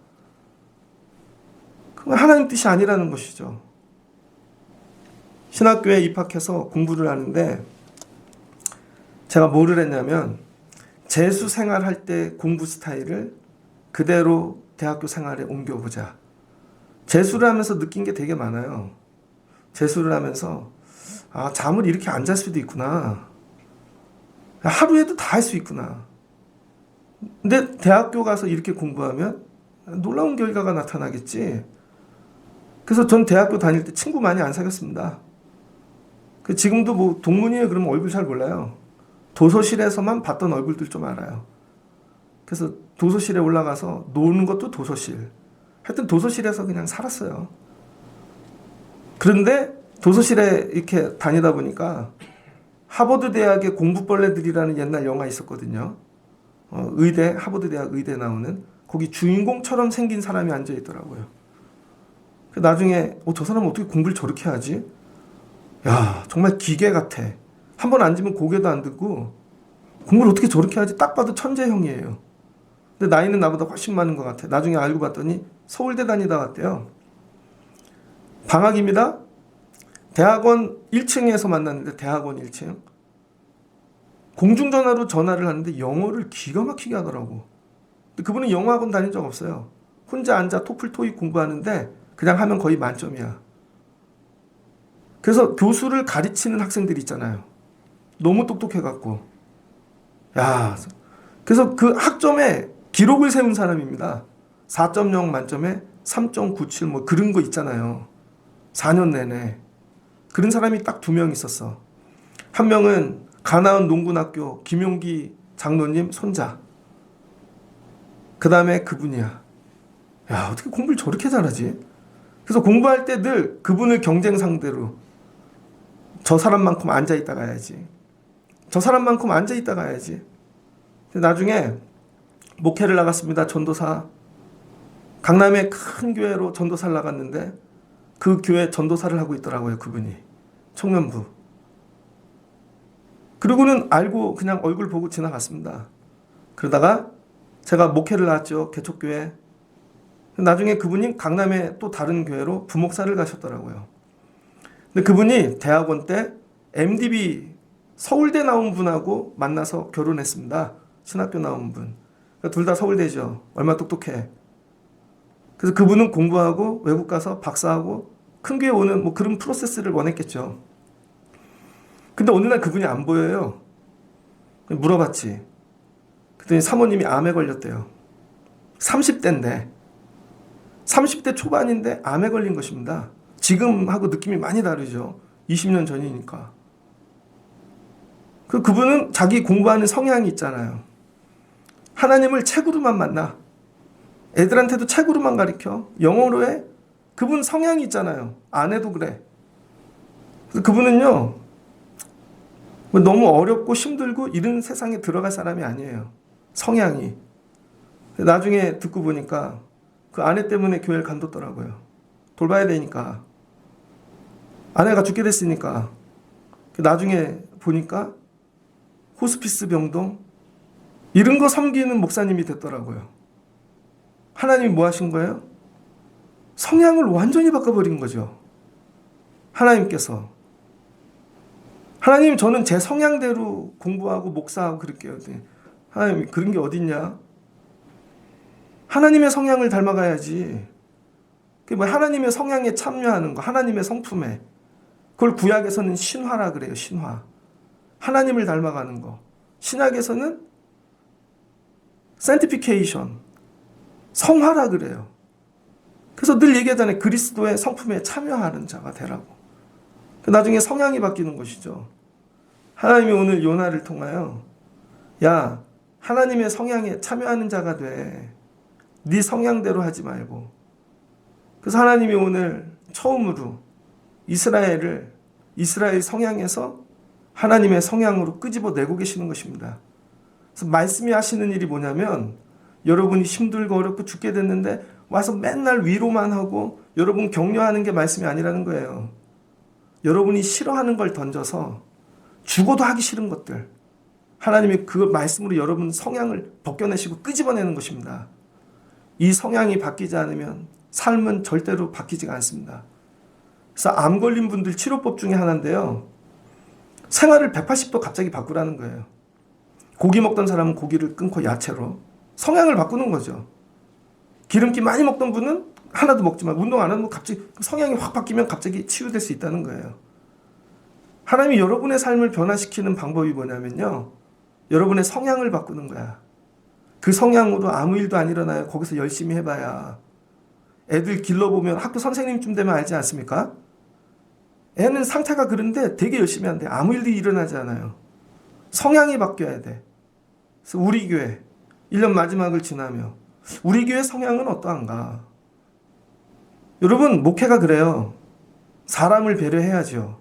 그건 하나님 뜻이 아니라는 것이죠. 신학교에 입학해서 공부를 하는데 제가 뭐를 했냐면 재수 생활할 때 공부 스타일을 그대로 대학교 생활에 옮겨보자. 재수를 하면서 느낀 게 되게 많아요. 재수를 하면서 잠을 이렇게 안 잘 수도 있구나. 하루에도 다 할 수 있구나. 근데 대학교 가서 이렇게 공부하면 놀라운 결과가 나타나겠지. 그래서 전 대학교 다닐 때 친구 많이 안 사귀었습니다. 지금도 뭐 동문이에요 그러면 얼굴 잘 몰라요. 도서실에서만 봤던 얼굴들 좀 알아요. 그래서 도서실에 올라가서 노는 것도 도서실. 하여튼 도서실에서 그냥 살았어요. 그런데 도서실에 이렇게 다니다 보니까 하버드 대학의 공부벌레들이라는 옛날 영화 있었거든요. 하버드 대학 의대 나오는 거기 주인공처럼 생긴 사람이 앉아 있더라고요. 나중에 저 사람 어떻게 공부를 저렇게 하지? 야, 정말 기계 같아. 한번 앉으면 고개도 안 들고 공부를 어떻게 저렇게 하지? 딱 봐도 천재형이에요. 근데 나이는 나보다 훨씬 많은 것 같아. 나중에 알고 봤더니 서울대 다니다 왔대요. 방학입니다. 대학원 1층에서 만났는데 대학원 1층. 공중전화로 전화를 하는데 영어를 기가 막히게 하더라고. 근데 그분은 영어학원 다닌 적 없어요. 혼자 앉아 토플 토익 공부하는데 그냥 하면 거의 만점이야. 그래서 교수를 가르치는 학생들이 있잖아요. 너무 똑똑해갖고. 야, 그래서 그 학점에 기록을 세운 사람입니다. 4.0 만점에 3.97 뭐 그런 거 있잖아요. 4년 내내. 그런 사람이 딱 2명 있었어. 한 명은 가나안 농군학교 김용기 장로님 손자. 그 다음에 그분이야. 야, 어떻게 공부를 저렇게 잘하지? 그래서 공부할 때 늘 그분을 경쟁 상대로 저 사람만큼 앉아있다 가야지. 저 사람만큼 앉아있다 가야지. 나중에 목회를 나갔습니다. 전도사. 강남의 큰 교회로 전도사를 나갔는데 그 교회 전도사를 하고 있더라고요. 그분이. 청년부. 그리고는 알고 그냥 얼굴 보고 지나갔습니다. 그러다가 제가 목회를 나왔죠. 개척교회. 나중에 그분이 강남의 또 다른 교회로 부목사를 가셨더라고요. 근데 그분이 대학원 때 MDB 서울대 나온 분하고 만나서 결혼했습니다. 신학교 나온 분. 그러니까 둘 다 서울대죠. 얼마나 똑똑해. 그래서 그분은 공부하고 외국 가서 박사하고 큰 교회 오는 뭐 그런 프로세스를 원했겠죠. 근데 어느 날 그분이 안 보여요. 물어봤지. 그랬더니 사모님이 암에 걸렸대요. 30대인데 30대 초반인데 암에 걸린 것입니다. 지금하고 느낌이 많이 다르죠. 20년 전이니까. 그분은 자기 공부하는 성향이 있잖아요. 하나님을 책으로만 만나. 애들한테도 책으로만 가르쳐. 영어로 해. 그분 성향이 있잖아요. 아내도 그래. 그래서 그분은요. 너무 어렵고 힘들고 이런 세상에 들어갈 사람이 아니에요. 성향이. 나중에 듣고 보니까 그 아내 때문에 교회를 간뒀더라고요. 돌봐야 되니까. 아내가 죽게 됐으니까. 나중에 보니까 호스피스 병동 이런 거 섬기는 목사님이 됐더라고요. 하나님이 뭐 하신 거예요? 성향을 완전히 바꿔버린 거죠. 하나님께서. 하나님 저는 제 성향대로 공부하고 목사하고 그럴게요. 하나님 그런 게 어딨냐? 하나님의 성향을 닮아가야지. 하나님의 성향에 참여하는 거, 하나님의 성품에. 그걸 구약에서는 신화라 그래요. 신화. 하나님을 닮아가는 거. 신약에서는 sanctification, 성화라 그래요. 그래서 늘 얘기하잖아요. 그리스도의 성품에 참여하는 자가 되라고. 나중에 성향이 바뀌는 것이죠. 하나님이 오늘 요나를 통하여 야, 하나님의 성향에 참여하는 자가 돼. 네 성향대로 하지 말고. 그래서 하나님이 오늘 처음으로 이스라엘 성향에서 하나님의 성향으로 끄집어내고 계시는 것입니다. 그래서 말씀이 하시는 일이 뭐냐면 여러분이 힘들고 어렵고 죽게 됐는데 와서 맨날 위로만 하고 여러분 격려하는 게 말씀이 아니라는 거예요. 여러분이 싫어하는 걸 던져서 죽어도 하기 싫은 것들, 하나님이 그 말씀으로 여러분 성향을 벗겨내시고 끄집어내는 것입니다. 이 성향이 바뀌지 않으면 삶은 절대로 바뀌지가 않습니다. 그래서 암 걸린 분들 치료법 중에 하나인데요. 생활을 180도 갑자기 바꾸라는 거예요. 고기 먹던 사람은 고기를 끊고 야채로 성향을 바꾸는 거죠. 기름기 많이 먹던 분은 하나도 먹지 마. 운동 안 하면 갑자기 성향이 확 바뀌면 갑자기 치유될 수 있다는 거예요. 하나님이 여러분의 삶을 변화시키는 방법이 뭐냐면요. 여러분의 성향을 바꾸는 거야. 그 성향으로 아무 일도 안 일어나요. 거기서 열심히 해봐야. 애들 길러보면 학교 선생님쯤 되면 알지 않습니까? 애는 상태가 그런데 되게 열심히 한대. 아무 일도 일어나지 않아요. 성향이 바뀌어야 돼. 그래서 우리 교회 1년 마지막을 지나며 우리 교회 성향은 어떠한가? 여러분 목회가 그래요. 사람을 배려해야죠.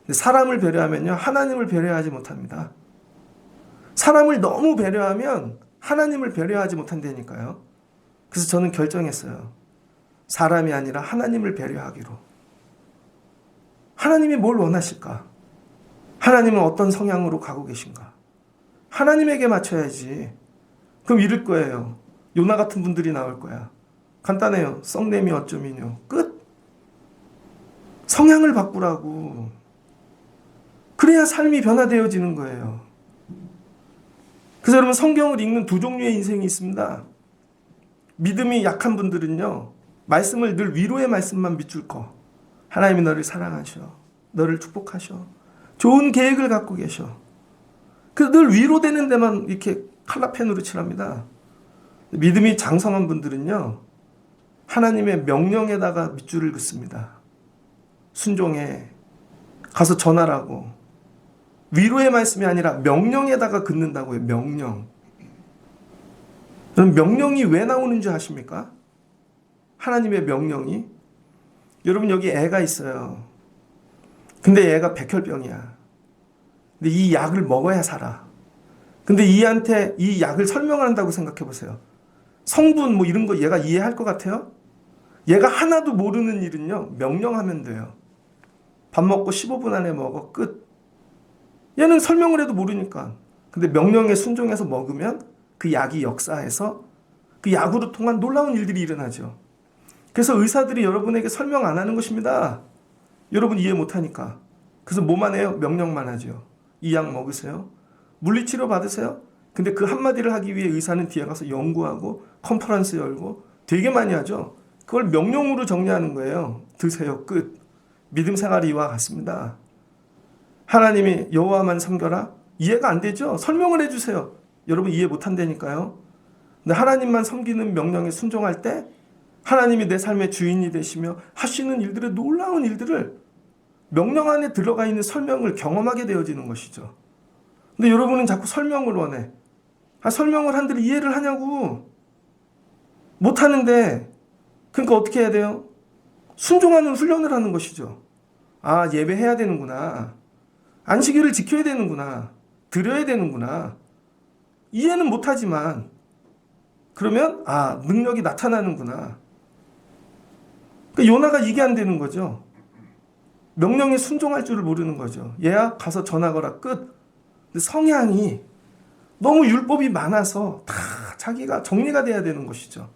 근데 사람을 배려하면요 하나님을 배려하지 못합니다. 사람을 너무 배려하면 하나님을 배려하지 못한다니까요. 그래서 저는 결정했어요. 사람이 아니라 하나님을 배려하기로. 하나님이 뭘 원하실까? 하나님은 어떤 성향으로 가고 계신가? 하나님에게 맞춰야지. 그럼 이럴 거예요. 요나 같은 분들이 나올 거야. 간단해요. 썩냄이 어쩌미뇨. 끝. 성향을 바꾸라고. 그래야 삶이 변화되어지는 거예요. 그래서 여러분 성경을 읽는 두 종류의 인생이 있습니다. 믿음이 약한 분들은요. 말씀을 늘 위로의 말씀만 밑줄 거. 하나님이 너를 사랑하셔. 너를 축복하셔. 좋은 계획을 갖고 계셔. 그래서 늘 위로되는 데만 이렇게 칼라펜으로 칠합니다. 믿음이 장성한 분들은요. 하나님의 명령에다가 밑줄을 긋습니다. 순종해. 가서 전하라고. 위로의 말씀이 아니라 명령에다가 긋는다고요. 명령. 그럼 명령이 왜 나오는 줄 아십니까? 하나님의 명령이. 여러분 여기 애가 있어요. 근데 얘가 백혈병이야. 근데 이 약을 먹어야 살아. 근데 이한테 이 약을 설명한다고 생각해 보세요. 성분 뭐 이런 거 얘가 이해할 것 같아요? 얘가 하나도 모르는 일은요. 명령하면 돼요. 밥 먹고 15분 안에 먹어. 끝. 얘는 설명을 해도 모르니까. 근데 명령에 순종해서 먹으면 그 약이 역사해서 그 약으로 통한 놀라운 일들이 일어나죠. 그래서 의사들이 여러분에게 설명 안 하는 것입니다. 여러분 이해 못하니까. 그래서 뭐만 해요? 명령만 하죠. 이 약 먹으세요. 물리치료 받으세요. 근데 그 한마디를 하기 위해 의사는 뒤에 가서 연구하고 컨퍼런스 열고 되게 많이 하죠. 그걸 명령으로 정리하는 거예요. 드세요. 끝. 믿음 생활이 이와 같습니다. 하나님이 여호와만 섬겨라? 이해가 안 되죠? 설명을 해주세요. 여러분 이해 못한다니까요. 근데 하나님만 섬기는 명령에 순종할 때 하나님이 내 삶의 주인이 되시며 하시는 일들의 놀라운 일들을 명령 안에 들어가 있는 설명을 경험하게 되어지는 것이죠. 근데 여러분은 자꾸 설명을 원해. 설명을 한들 이해를 하냐고. 못하는데 그러니까 어떻게 해야 돼요? 순종하는 훈련을 하는 것이죠. 아, 예배해야 되는구나. 안식일을 지켜야 되는구나. 드려야 되는구나. 이해는 못하지만 그러면 능력이 나타나는구나. 그러니까 요나가 이게 안 되는 거죠. 명령에 순종할 줄을 모르는 거죠. 얘야 가서 전하거라. 끝. 근데 성향이 너무 율법이 많아서 다 자기가 정리가 돼야 되는 것이죠.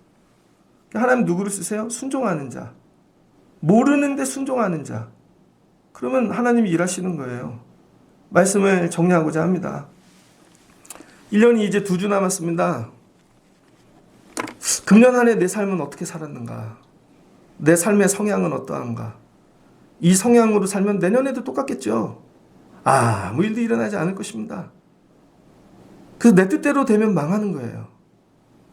하나님 누구를 쓰세요? 순종하는 자. 모르는데 순종하는 자. 그러면 하나님이 일하시는 거예요. 말씀을 정리하고자 합니다. 1년이 이제 2주 남았습니다. 금년 한 해 내 삶은 어떻게 살았는가? 내 삶의 성향은 어떠한가? 이 성향으로 살면 내년에도 똑같겠죠. 아무 일도 일어나지 않을 것입니다. 그래서 내 뜻대로 되면 망하는 거예요.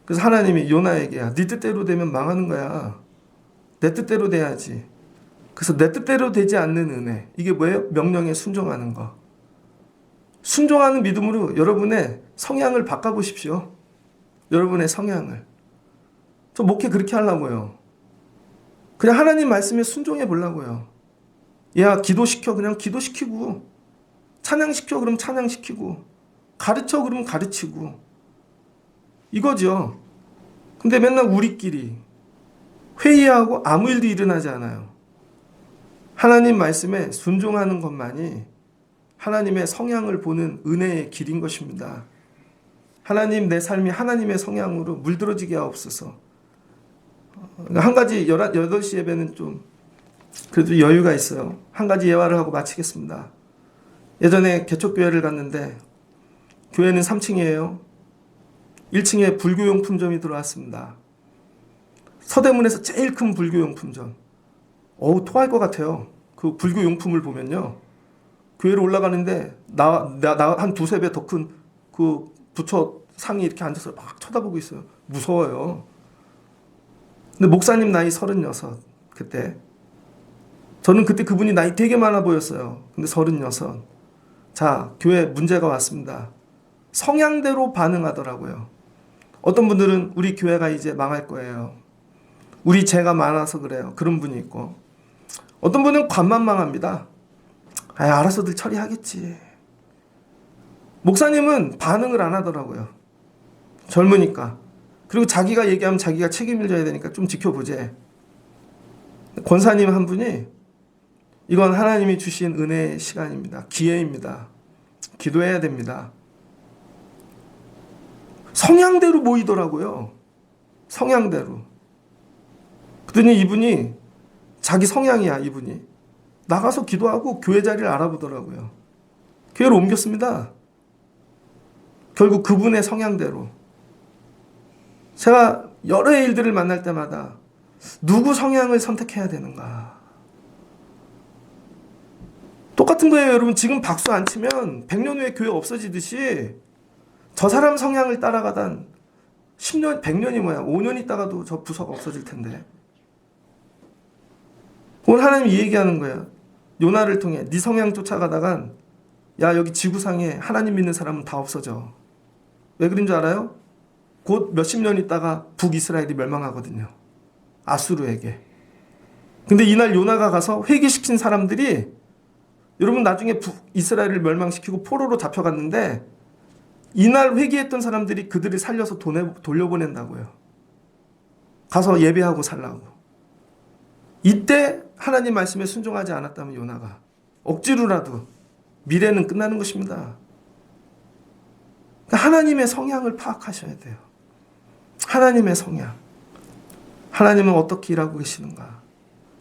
그래서 하나님이 요나에게 네 뜻대로 되면 망하는 거야. 내 뜻대로 돼야지. 그래서 내 뜻대로 되지 않는 은혜. 이게 뭐예요? 명령에 순종하는 거. 순종하는 믿음으로 여러분의 성향을 바꿔보십시오. 여러분의 성향을. 저 목회 그렇게 하려고요. 그냥 하나님 말씀에 순종해 보려고요. 야, 기도시켜. 그냥 기도시키고. 찬양시켜. 그럼 찬양시키고. 가르쳐. 그러면 가르치고. 이거죠. 근데 맨날 우리끼리 회의하고 아무 일도 일어나지 않아요. 하나님 말씀에 순종하는 것만이 하나님의 성향을 보는 은혜의 길인 것입니다. 하나님, 내 삶이 하나님의 성향으로 물들어지게 하옵소서. 한 가지 8시 예배는 좀 그래도 여유가 있어요. 한 가지 예화를 하고 마치겠습니다. 예전에 개척교회를 갔는데 교회는 3층이에요. 1층에 불교용품점이 들어왔습니다. 서대문에서 제일 큰 불교용품점. 토할 것 같아요. 그 불교용품을 보면요. 교회로 올라가는데 나 한 두세 배 더 큰 그 부처 상이 이렇게 앉아서 막 쳐다보고 있어요. 무서워요. 근데 목사님 나이 36 그때. 저는 그때 그분이 나이 되게 많아 보였어요. 근데 36. 자, 교회 문제가 왔습니다. 성향대로 반응하더라고요. 어떤 분들은 우리 교회가 이제 망할 거예요. 우리 죄가 많아서 그래요. 그런 분이 있고. 어떤 분은 관만 망합니다. 알아서들 처리하겠지. 목사님은 반응을 안 하더라고요. 젊으니까. 그리고 자기가 얘기하면 자기가 책임을 져야 되니까 좀 지켜보재. 권사님 한 분이 이건 하나님이 주신 은혜의 시간입니다. 기회입니다. 기도해야 됩니다. 성향대로 모이더라고요. 성향대로. 그랬더니 이분이 자기 성향이야, 이분이. 나가서 기도하고 교회 자리를 알아보더라고요. 교회로 옮겼습니다. 결국 그분의 성향대로. 제가 여러 일들을 만날 때마다 누구 성향을 선택해야 되는가. 똑같은 거예요, 여러분. 지금 박수 안 치면 100년 후에 교회 없어지듯이 저 사람 성향을 따라가단 10년, 100년이 뭐야. 5년 있다가도 저 부서가 없어질 텐데. 오늘 하나님이 이 얘기하는 거예요. 요나를 통해 네 성향 쫓아가다간 야, 여기 지구상에 하나님 믿는 사람은 다 없어져. 왜 그런 줄 알아요? 곧 몇십 년 있다가 북이스라엘이 멸망하거든요. 아수르에게. 근데 이날 요나가 가서 회개시킨 사람들이 여러분 나중에 북이스라엘을 멸망시키고 포로로 잡혀갔는데 이날 회개했던 사람들이 그들을 살려서 돌려보낸다고요. 가서 예배하고 살라고. 이때 하나님 말씀에 순종하지 않았다면 요나가 억지로라도 미래는 끝나는 것입니다. 하나님의 성향을 파악하셔야 돼요. 하나님의 성향. 하나님은 어떻게 일하고 계시는가?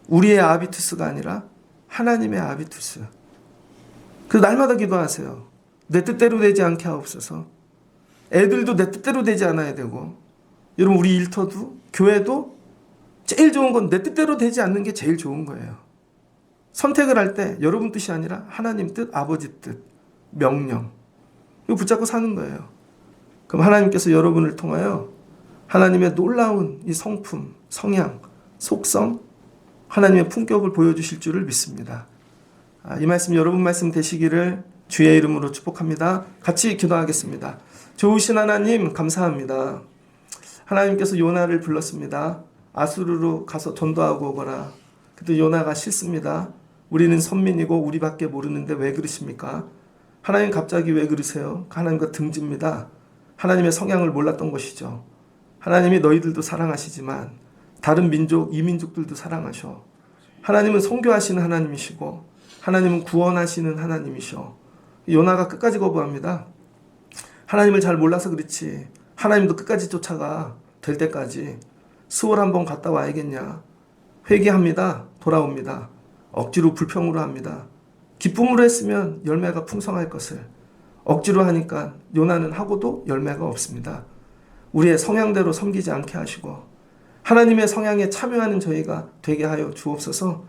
우리의 아비투스가 아니라 하나님의 아비투스. 그래서 날마다 기도하세요. 내 뜻대로 되지 않게 하옵소서. 애들도 내 뜻대로 되지 않아야 되고, 여러분 우리 일터도 교회도 제일 좋은 건 내 뜻대로 되지 않는 게 제일 좋은 거예요. 선택을 할 때 여러분 뜻이 아니라 하나님 뜻, 아버지 뜻, 명령. 이거 붙잡고 사는 거예요. 그럼 하나님께서 여러분을 통하여 하나님의 놀라운 이 성품, 성향, 속성, 하나님의 품격을 보여주실 줄을 믿습니다. 이 말씀 여러분 말씀 되시기를 주의 이름으로 축복합니다. 같이 기도하겠습니다. 좋으신 하나님 감사합니다. 하나님께서 요나를 불렀습니다. 아수르로 가서 전도하고 오거라. 그때 요나가 싫습니다. 우리는 선민이고 우리밖에 모르는데 왜 그러십니까? 하나님 갑자기 왜 그러세요? 하나님과 등집니다. 하나님의 성향을 몰랐던 것이죠. 하나님이 너희들도 사랑하시지만 다른 민족, 이민족들도 사랑하셔. 하나님은 선교하시는 하나님이시고 하나님은 구원하시는 하나님이셔. 요나가 끝까지 거부합니다. 하나님을 잘 몰라서 그렇지. 하나님도 끝까지 쫓아가. 될 때까지. 수월 한번 갔다 와야겠냐. 회개합니다. 돌아옵니다. 억지로 불평으로 합니다. 기쁨으로 했으면 열매가 풍성할 것을 억지로 하니까 요나는 하고도 열매가 없습니다. 우리의 성향대로 섬기지 않게 하시고 하나님의 성향에 참여하는 저희가 되게 하여 주옵소서.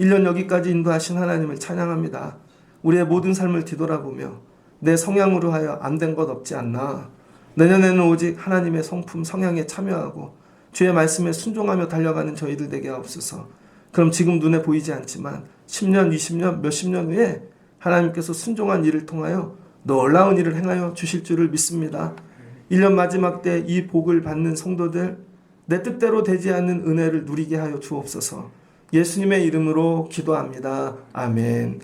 1년 여기까지 인도하신 하나님을 찬양합니다. 우리의 모든 삶을 뒤돌아보며 내 성향으로 하여 안 된 것 없지 않나. 내년에는 오직 하나님의 성품 성향에 참여하고 주의 말씀에 순종하며 달려가는 저희들 되게 하옵소서. 그럼 지금 눈에 보이지 않지만 10년, 20년, 몇십 년 후에 하나님께서 순종한 일을 통하여 놀라운 일을 행하여 주실 줄을 믿습니다. 1년 마지막 때 이 복을 받는 성도들, 내 뜻대로 되지 않는 은혜를 누리게 하여 주옵소서. 예수님의 이름으로 기도합니다. 아멘.